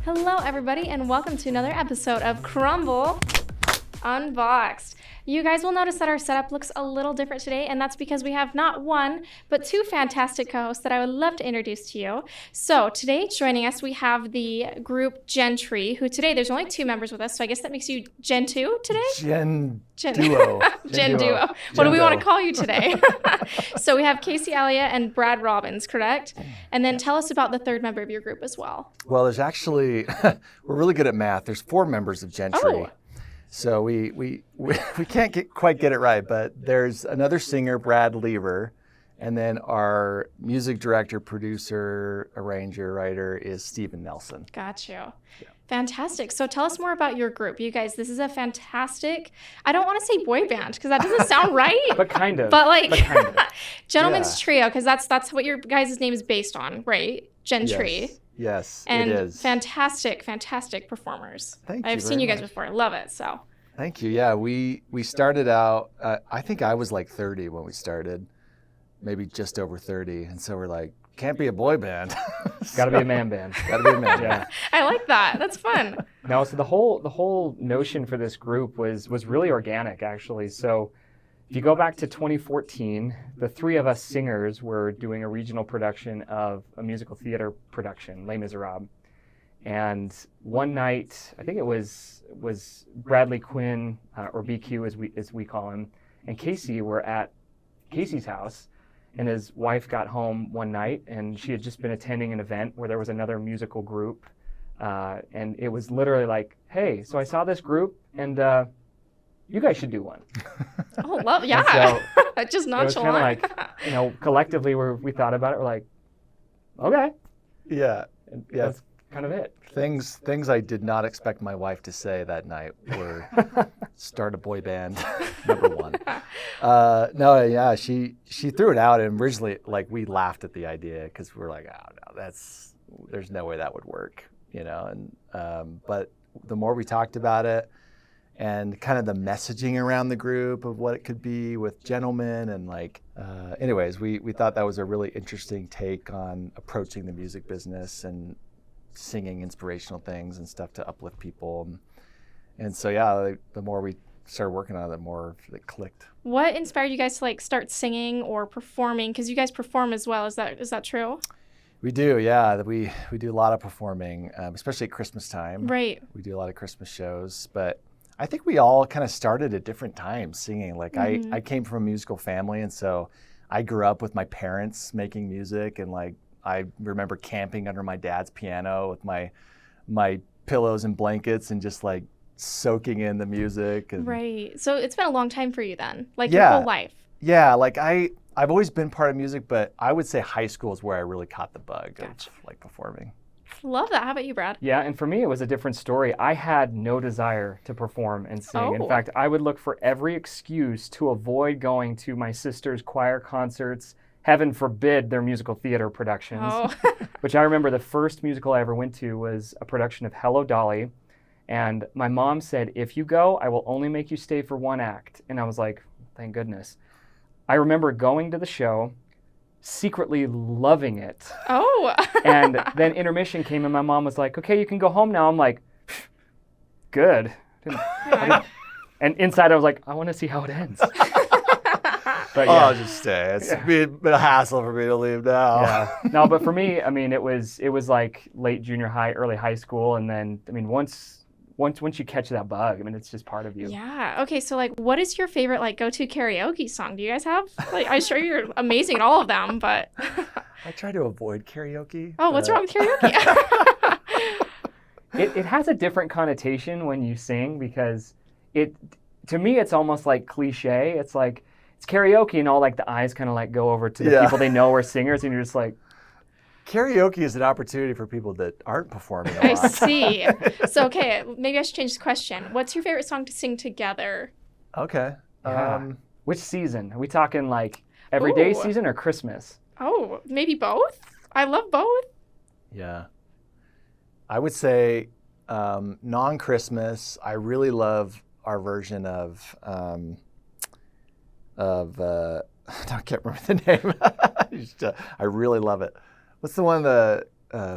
Hello, everybody, and welcome to another episode of Crumbl Unboxed. You guys will notice that our setup looks a little different today, and that's because we have not one, but two fantastic co-hosts that I would love to introduce to you. So today, joining us, we have the group Gentry, who today, there's only two members with us, so I guess that makes you Gen 2 today? Gen Duo. Gen Duo. What do we want to call you today? So we have Casey, Elliot, and Brad Robbins, correct? And then tell us about the third member of your group as well. Well, there's actually, we're really good at math. There's 4 members of Gentry. Oh. So we can't quite get it right, but there's another singer, Bradley Lever, and then our music director, producer, arranger, writer is Stephen Nelson. Got you. Yeah. Fantastic. So tell us more about your group. You guys, this is a fantastic, I don't want to say boy band because that doesn't sound right. But kind of. But like, kind of. Gentlemen's Trio, because that's what your guys' name is based on, right? Gentry. Yes, and it is. Fantastic performers. Thank you. I've seen you guys before. I love it. So. Thank you. Yeah, we started out, I think I was like 30 when we started, maybe just over 30. And so we're like, can't be a boy band. Got to be a man band. Got to be a man Yeah. band. I like that. That's fun. No, so the whole notion for this group was really organic, actually. So if you go back to 2014, the 3 of us singers were doing a regional production of a musical theater production, Les Miserables. And one night, I think it was Bradley Quinn, or BQ as we call him, and Casey were at Casey's house, and his wife got home one night, and she had just been attending an event where there was another musical group, and it was literally like, hey, so I saw this group, and you guys should do one. Oh, love, yeah. So just nonchalant. It was kind of like, collectively we thought about it, we're like, okay. Yeah. And that's kind of it. Things I did not expect my wife to say that night were start a boy band, number 1. No, yeah, she threw it out, and originally like we laughed at the idea because we're like, oh no, there's no way that would work, And but the more we talked about it, and kind of the messaging around the group of what it could be with gentlemen, and anyways, we thought that was a really interesting take on approaching the music business and singing inspirational things and stuff to uplift people. And so, yeah, the more we started working on it, the more it clicked. What inspired you guys to start singing or performing? Because you guys perform as well. Is that true? We do, yeah. We do a lot of performing, especially at Christmas time. Right. We do a lot of Christmas shows, but I think we all kind of started at different times singing. I came from a musical family, and so I grew up with my parents making music, and I remember camping under my dad's piano with my pillows and blankets and just soaking in the music. Right. So it's been a long time for you then, your whole life. Yeah, I've always been part of music, but I would say high school is where I really caught the bug of performing. Love that. How about you, Brad? Yeah, and for me, it was a different story. I had no desire to perform and sing. Oh. In fact, I would look for every excuse to avoid going to my sister's choir concerts. Heaven forbid their musical theater productions, which I remember the first musical I ever went to was a production of Hello, Dolly. And my mom said, if you go, I will only make you stay for 1 act. And I was like, thank goodness. I remember going to the show, secretly loving it. Oh. And then intermission came and my mom was like, okay, you can go home now. I'm like, good. And inside I was like, I want to see how it ends. But yeah. I'll just stay. It's been a hassle for me to leave now. Yeah. No, but for me, it was like late junior high, early high school, and then once you catch that bug, it's just part of you. Yeah. Okay. So what is your favorite go-to karaoke song? Do you guys have? I'm sure you're amazing at all of them, but I try to avoid karaoke. Oh, what's wrong with karaoke? It has a different connotation when you sing because to me it's almost like cliche. It's like it's karaoke and all the eyes kind of go over to the people they know are singers, and you're just like. Karaoke is an opportunity for people that aren't performing a lot. I see. So, okay, maybe I should change the question. What's your favorite song to sing together? Okay. Yeah. Which season? Are we talking everyday season or Christmas? Oh, maybe both? I love both. Yeah. I would say non-Christmas, I really love our version of I can't remember the name. I really love it. What's the one,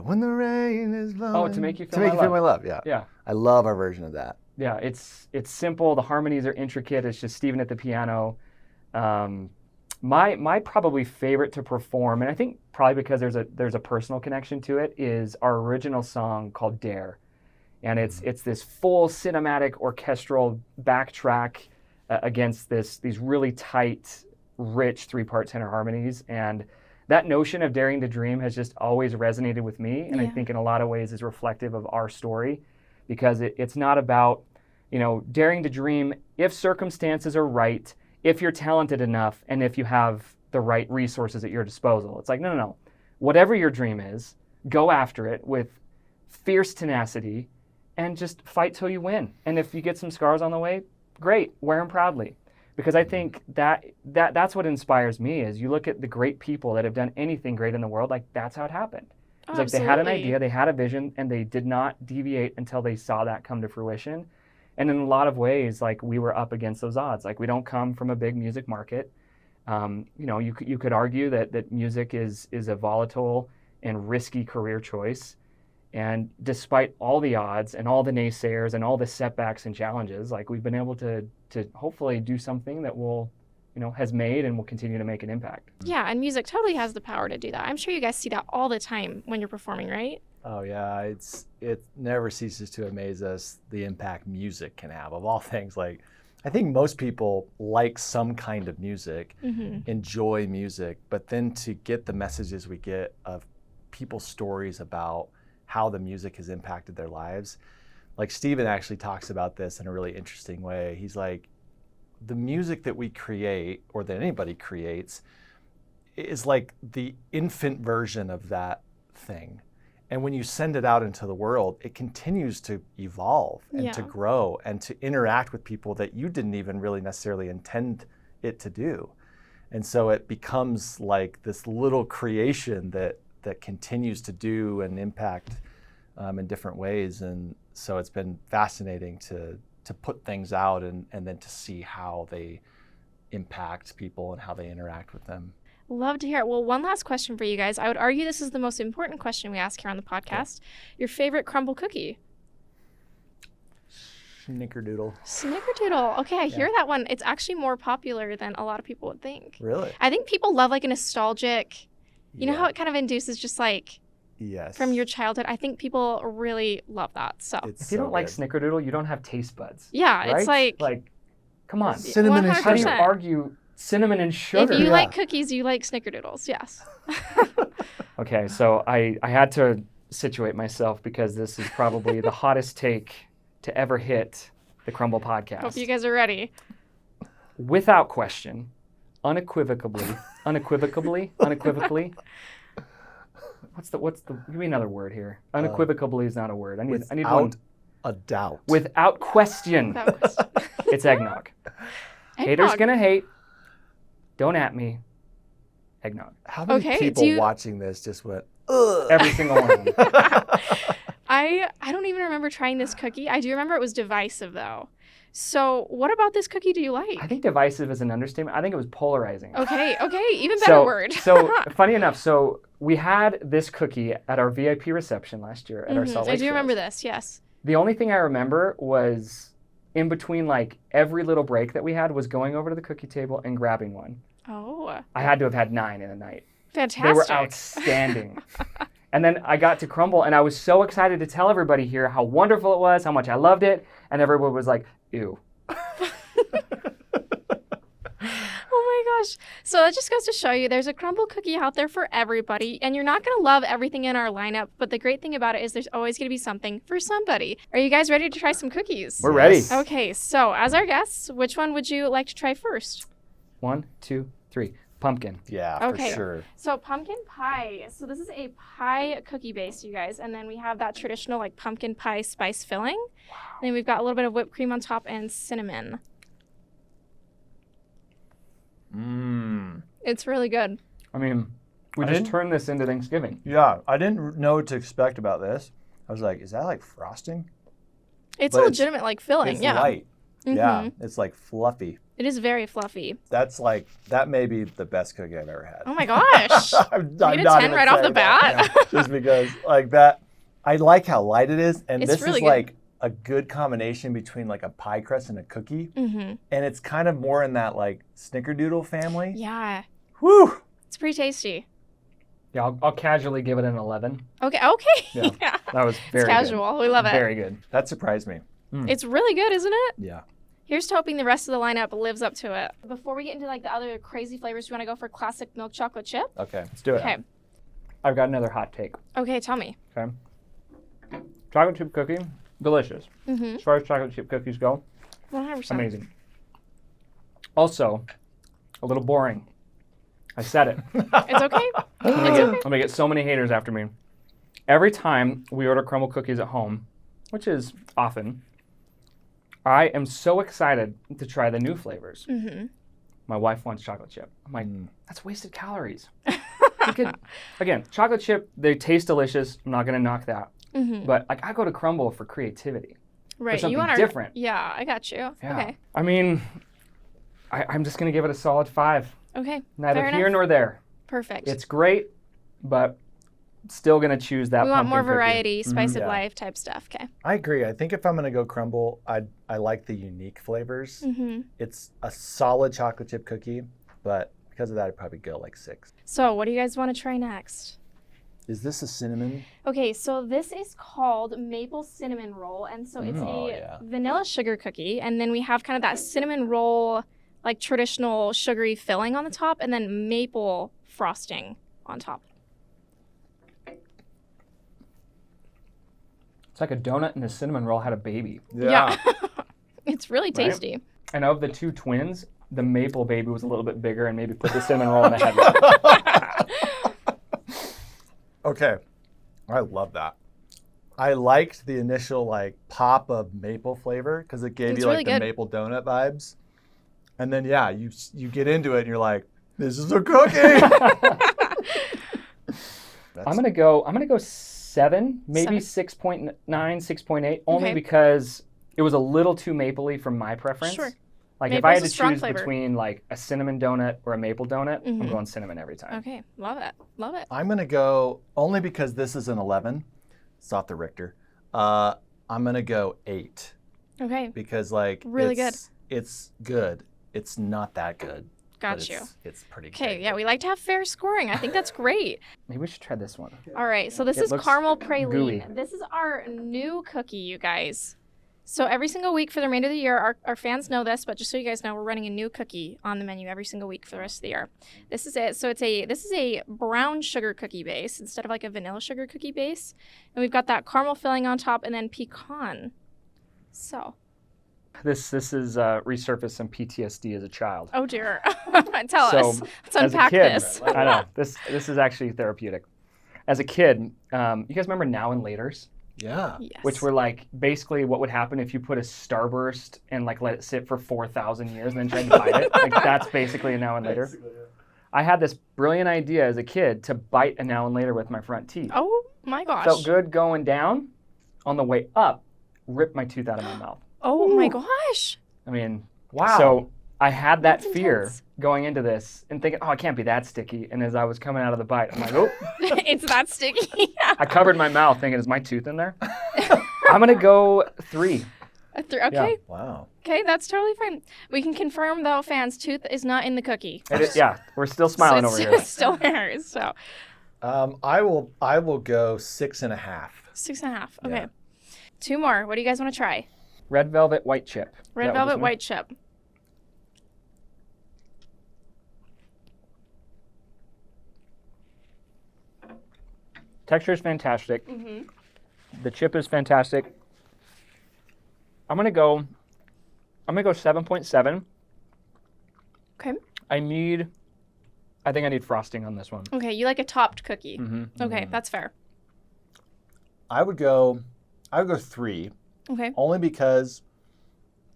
When the rain is blowing. Oh, To Make You Feel To My Make You Feel Love. My Love, yeah. Yeah. I love our version of that. Yeah, it's simple. The harmonies are intricate. It's just Steven at the piano. My probably favorite to perform, and I think probably because there's a personal connection to it, is our original song called Dare, and it's this full cinematic orchestral backtrack against these really tight, rich 3-part tenor harmonies, and that notion of daring to dream has just always resonated with me, and I think in a lot of ways is reflective of our story, because it's not about, daring to dream if circumstances are right, if you're talented enough, and if you have the right resources at your disposal. It's like, no. Whatever your dream is, go after it with fierce tenacity and just fight till you win. And if you get some scars on the way, great, wear them proudly. Because I think that's what inspires me, is you look at the great people that have done anything great in the world, like that's how it happened. It's like they had an idea, they had a vision, and they did not deviate until they saw that come to fruition. And in a lot of ways, like, we were up against those odds. Like, we don't come from a big music market. You could argue that music is a volatile and risky career choice. And despite all the odds and all the naysayers and all the setbacks and challenges, like, we've been able to hopefully do something that will, has made and will continue to make an impact. Yeah, and music totally has the power to do that. I'm sure you guys see that all the time when you're performing, right? Oh yeah, it never ceases to amaze us the impact music can have, of all things. Like, I think most people like some kind of music, enjoy music, but then to get the messages we get of people's stories about how the music has impacted their lives. Like, Steven actually talks about this in a really interesting way. He's like, the music that we create, or that anybody creates, is like the infant version of that thing. And when you send it out into the world, it continues to evolve and to grow and to interact with people that you didn't even really necessarily intend it to do. And so it becomes like this little creation that continues to do and impact in different ways. And so it's been fascinating to put things out and then to see how they impact people and how they interact with them. Love to hear it. Well, one last question for you guys. I would argue this is the most important question we ask here on the podcast. Your favorite Crumbl cookie? Snickerdoodle. Snickerdoodle. Okay, I hear that one. It's actually more popular than a lot of people would think. Really? I think people love like a nostalgic, you know how it kind of induces just like from your childhood. I think people really love that. So if you don't like Snickerdoodle, you don't have taste buds. Yeah, right? It's like, come on. Cinnamon and sugar. How do you argue cinnamon and sugar? If you like cookies, you like Snickerdoodles. Yes. Okay, so I had to situate myself because this is probably the hottest take to ever hit the Crumbl podcast. Hope you guys are ready. Without question, unequivocally. What's the? Give me another word here. Unequivocally is not a word. I need one. Without a doubt. Without question. Without question. It's eggnog. Haters gonna hate. Don't at me. Eggnog. How many people watching this just went, ugh? Every single one of them. I don't even remember trying this cookie. I do remember it was divisive, though. So what about this cookie do you like? I think divisive is an understatement. I think it was polarizing. Okay, even better word. So funny enough, so we had this cookie at our VIP reception last year at our Salt Lake I do shows. remember this, yes. The only thing I remember was in between, like, every little break that we had was going over to the cookie table and grabbing one. Oh. I had to have had 9 in a night. Fantastic. They were outstanding. And then I got to Crumbl, and I was so excited to tell everybody here how wonderful it was, how much I loved it, and everyone was like, ew. Oh my gosh. So that just goes to show you there's a Crumbl cookie out there for everybody, and you're not going to love everything in our lineup, but the great thing about it is there's always going to be something for somebody. Are you guys ready to try some cookies? We're ready. Okay, so as our guests, which one would you like to try first? 1, 2, 3. Pumpkin. Yeah, for sure. So pumpkin pie. So this is a pie cookie base, you guys. And then we have that traditional like pumpkin pie spice filling. Wow. And then we've got a little bit of whipped cream on top and cinnamon. It's really good. I mean, we just turned this into Thanksgiving. Yeah, I didn't know what to expect about this. I was like, is that like frosting? It's a legitimate like filling, It's light. Yeah, it's like fluffy. It is very fluffy. That may be the best cookie I've ever had. Oh my gosh. I'm You not get a 10 even right off the saying bat? that, just because like that. I like how light it is, and It's this really is good. like a good combination between like a pie crust and a cookie, and it's kind of more in that like snickerdoodle family. Yeah. Whew. It's pretty tasty. Yeah, I'll casually give it an 11. Okay. Yeah, that was very It's casual. good. We love it. Very good. That surprised me. It's really good, isn't it? Yeah. Here's to hoping the rest of the lineup lives up to it. Before we get into like the other crazy flavors, do you want to go for classic milk chocolate chip? Okay. Let's do it. Okay. I've got another hot take. Okay, tell me. Okay. Chocolate chip cookie, delicious. As far as chocolate chip cookies go, 100%. amazing. Also, a little boring. I said it. It's okay. I'm gonna get so many haters after me. Every time we order Crumbl cookies at home, which is often, I am so excited to try the new flavors. My wife wants chocolate chip. I'm like, that's wasted calories. Again, chocolate chip, they taste delicious. I'm not gonna knock that. But like, I go to Crumbl for creativity. Right. something You want different. Yeah, I got you. Yeah. Okay. I mean, I'm just gonna give it a solid 5. Okay. Neither Fair here enough. nor there. Perfect. It's great, but still gonna choose that. We want pumpkin more cookie. variety, spice of Yeah. life type stuff. Okay. I agree. I think if I'm gonna go Crumbl, I like the unique flavors. It's a solid chocolate chip cookie, but because of that, I'd probably go like 6. So, what do you guys want to try next? Is this a cinnamon? Okay, so this is called maple cinnamon roll, and so it's a vanilla sugar cookie, and then we have kind of that cinnamon roll, like traditional sugary filling on the top, and then maple frosting on top. It's like a donut and a cinnamon roll had a baby. Yeah. It's really tasty. And of the 2 twins, the maple baby was a little bit bigger and maybe put the cinnamon roll in the head. Okay. I love that. I liked the initial like pop of maple flavor because it gave It's you like really the good. maple donut vibes. And then you get into it and you're like, this is a cookie. I'm gonna go 7, maybe 6.9, 6.8, only because it was a little too mapley for my preference. Sure. Like if I had Maple's to a strong choose flavor. between like a cinnamon donut or a maple donut, I'm going cinnamon every time. Okay, love it. Love it. I'm going to go, only because this is an 11, it's off the Richter, I'm going to go 8. Okay, Because like, Really good. It's good. It's not that good. got but you. It's pretty good. Okay, yeah, we like to have fair scoring. I think that's great. Maybe we should try this one. All right, so this It is looks caramel praline. gooey. This is our new cookie, you guys. So every single week for the remainder of the year, our fans know this, but just so you guys know, we're running a new cookie on the menu every single week for the rest of the year. This is it. So this is a brown sugar cookie base instead of like a vanilla sugar cookie base. And we've got that caramel filling on top and then pecan. So, This is resurfaced some PTSD as a child. oh dear. Tell So, us. Let's as a unpack kid, this. I know this is actually therapeutic. As a kid, you guys remember Now and Laters? Yeah. Yes. Which were like basically what would happen if you put a Starburst and like let it sit for 4,000 years and then tried to bite it. Like that's basically a Now and Later. I had this brilliant idea as a kid to bite a Now and Later with my front teeth. Oh my gosh. Felt good going down. On the way up, ripped my tooth out of my mouth. Oh my gosh. I mean, Wow. So I had that That's fear intense. going into this and thinking, oh, it can't be that sticky. And as I was coming out of the bite, I'm like, oh, It's that sticky. I covered my mouth thinking, is my tooth in there? I'm going to go 3. Okay. Wow. Okay, that's totally fine. We can confirm though, fans, tooth is not in the cookie. It is, yeah, we're still smiling So over it's, here. It's still there. So I will go 6.5. 6.5. Okay. Yeah. 2 more. What do you guys want to try? Red velvet white chip. Red That was velvet one. white chip. Texture is fantastic. Mm-hmm. The chip is fantastic. I'm gonna go 7.7. Okay. I think I need frosting on this one. Okay, you like a topped cookie. Mm-hmm. Okay, that's fair. I would go 3, Okay. only because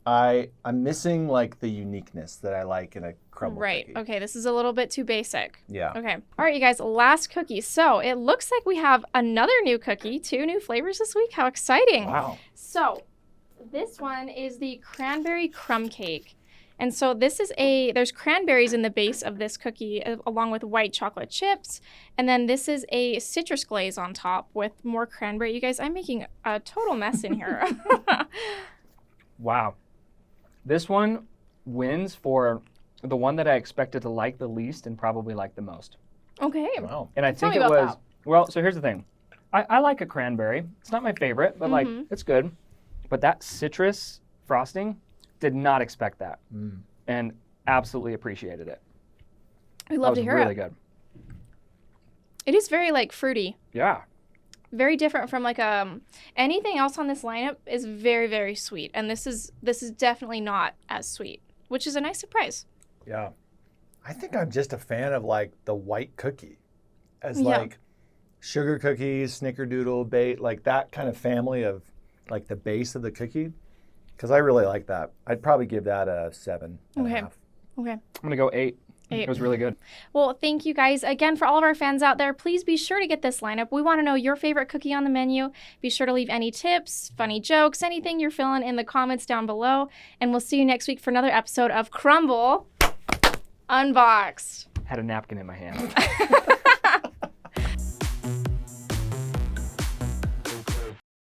I'm missing like the uniqueness that I like in a Crumbl Right. cookie. Okay, this is a little bit too basic. Yeah. Okay. All right, you guys, last cookie. So it looks like we have another new cookie, 2 new flavors this week. How exciting. Wow. So this one is the cranberry crumb cake. And so there's cranberries in the base of this cookie along with white chocolate chips. And then this is a citrus glaze on top with more cranberry. You guys, I'm making a total mess in here. Wow. This one wins for the one that I expected to like the least and probably like the most. Okay. Wow. And I Tell think me it about was, that. well, so here's the thing. I like a cranberry. It's not my favorite, but like it's good. But that citrus frosting, did not expect that. And absolutely appreciated it. We love to hear really it. Good. It is very like fruity. Yeah. Very different from like anything else on this lineup is very, very sweet. And this is definitely not as sweet, which is a nice surprise. Yeah. I think I'm just a fan of like the white cookie as Yeah. like sugar cookies, snickerdoodle, bait, like that kind of family of like the base of the cookie. Because I really like that. I'd probably give that a 7.5. Okay. I'm going to go 8. 8. It was really good. Well, thank you guys. Again, for all of our fans out there, please be sure to get this lineup. We want to know your favorite cookie on the menu. Be sure to leave any tips, funny jokes, anything you're feeling in the comments down below. And we'll see you next week for another episode of Crumbl Unboxed. Had a napkin in my hand.